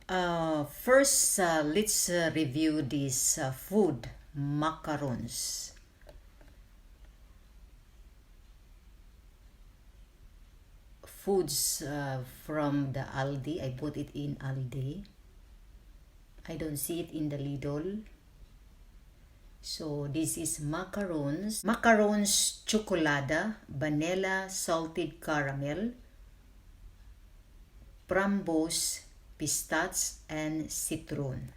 First, let's review this food, macarons. Foods from the Aldi. I bought it in Aldi. I don't see it in the Lidl. So this is macarons. Macarons chocolada, vanilla, salted caramel, framboos, pistache, and citron.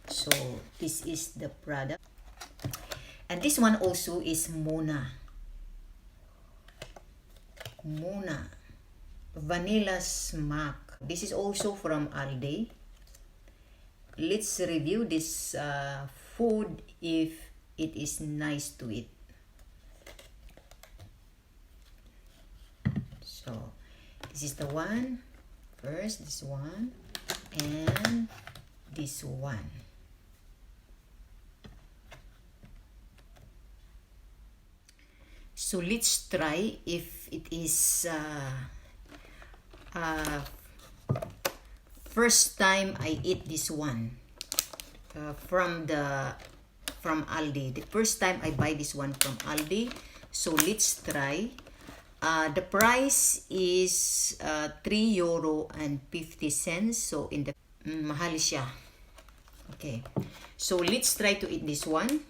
So this is the product. And this one also is Mona. Vanilla Smaak. This is also from Aldi. Let's review this food if it is nice to eat. So this is the one. First, this one and this one. So let's try if it is first time I eat this one from Aldi. The first time I buy this one from Aldi. So let's try. The price is €3.50. So in the mahal siya. Okay. So let's try to eat this one.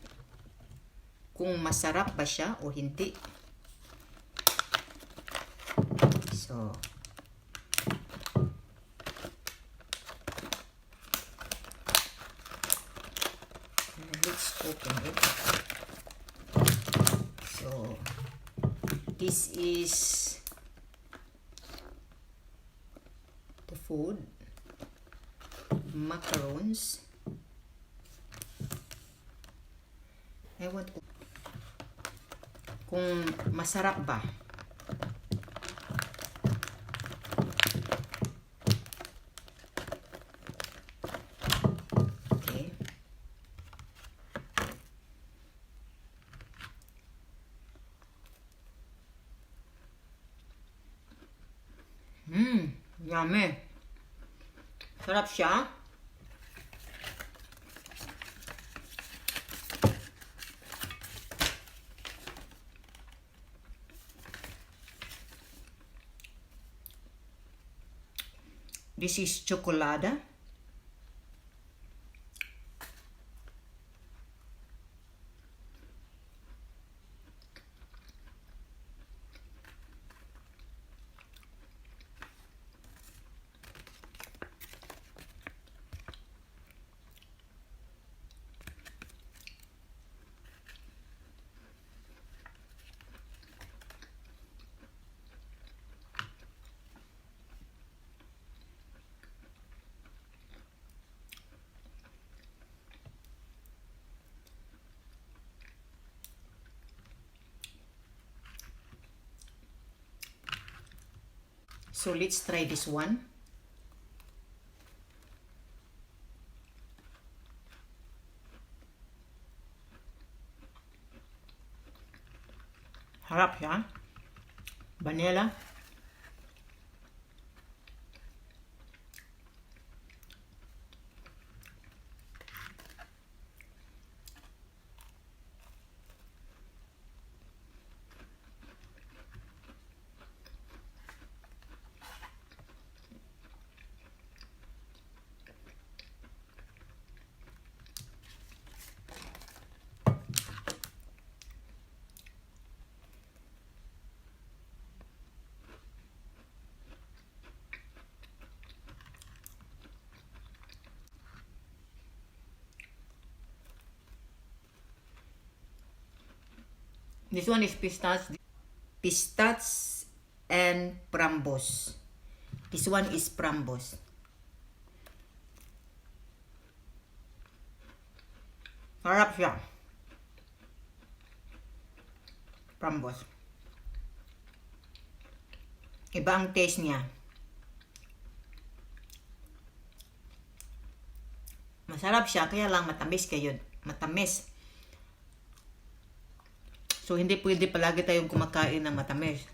Kung masarap ba siya o hindi. So let's open it. So this is the food, macarons. I want to kung masarap ba. Okay. Yummy. Sarap siya. This is chocolada. So let's try this one. Harap siya. Vanilla. This one is pistache and framboos. This one is framboos. Harap siya. Framboos. Iba ang taste niya. Masarap siya, kaya lang matamis kayo. Matamis. So, hindi pwede palagi tayong kumakain ng matamis.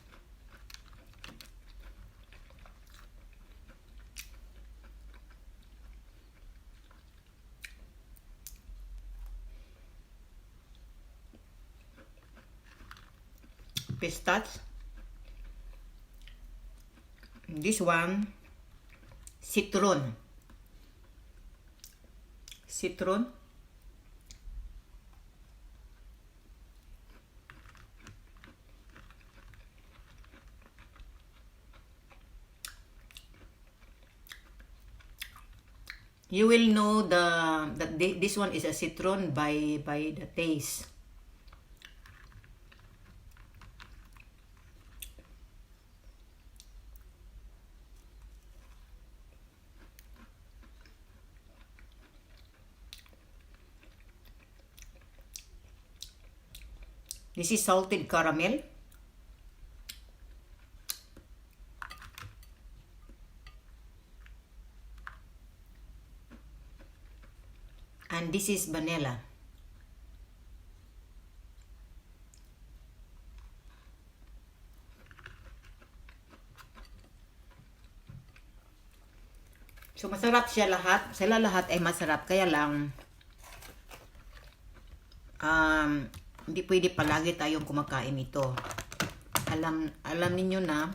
Pistache. This one, citron. Citron. You will know that this one is a citron by the taste. This is salted caramel. And this is vanilla. So masarap siya lahat. Sila lahat ay masarap. Kaya lang, hindi pwede palagi tayong kumakain ito. Alam niyo na.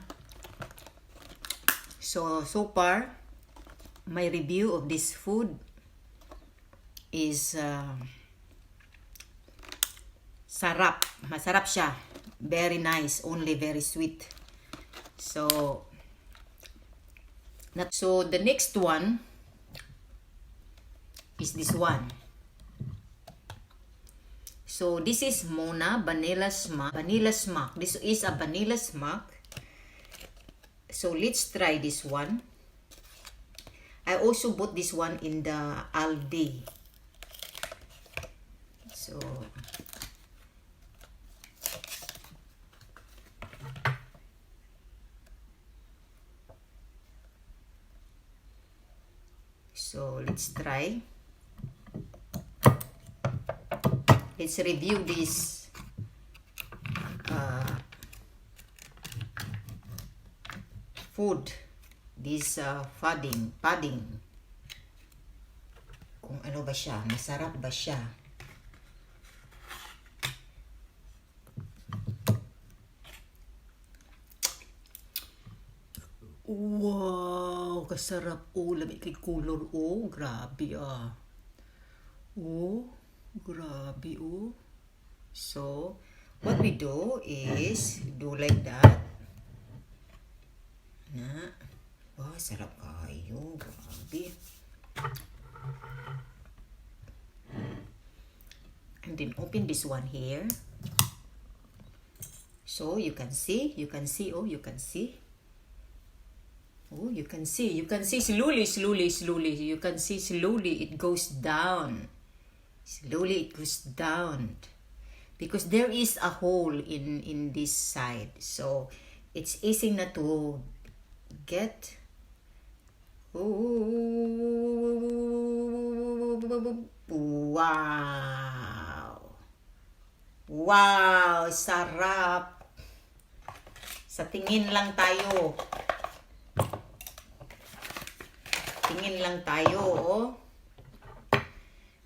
So far, my review of this food is sarap. Masarap siya. Very nice. Only very sweet. So the next one is this one. So this is Mona Vanilla Smaak. Vanilla Smaak. This is a vanilla smack. So let's try this one. I also bought this one in the Aldi. So let's try. Let's review this food. This pudding. Kung ano ba siya, masarap ba siya? Wow, kasarap. Oh, lamig kay color. Oh, grabe ah. Oh, grabe oh. So, what we do is do like that. Na. Wow, sarap kayo. Grabe. And then open this one here. So, you can see. Oh, you can see. Oh, you can see slowly. You can see slowly it goes down. Because there is a hole in this side. So, it's easy na to get. Wow, sarap. Sa tingin lang tayo. Oh.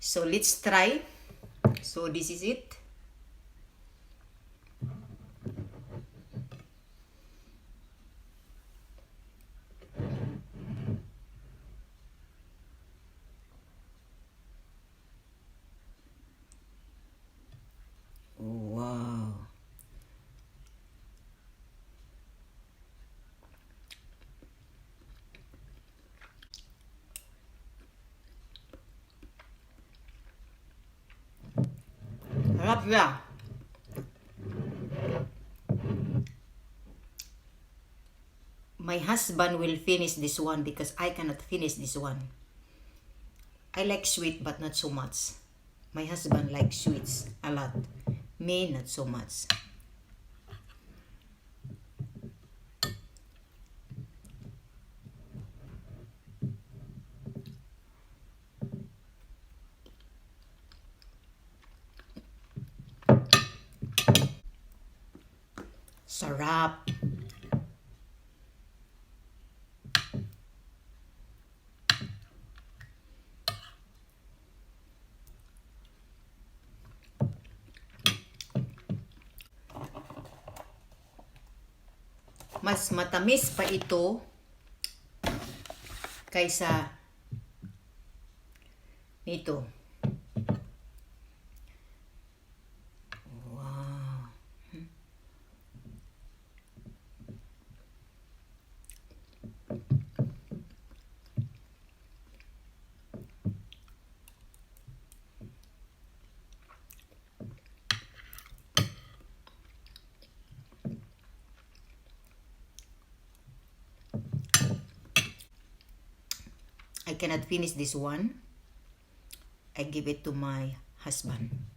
So let's try. So this is it. Wow. Sarap siya. My husband will finish this one because I cannot finish this one. I like sweet but not so much. My husband likes sweets a lot. Me, not so much. Sarap. Mas matamis pa ito kaysa nito. Wow. I cannot finish this one. I give it to my husband.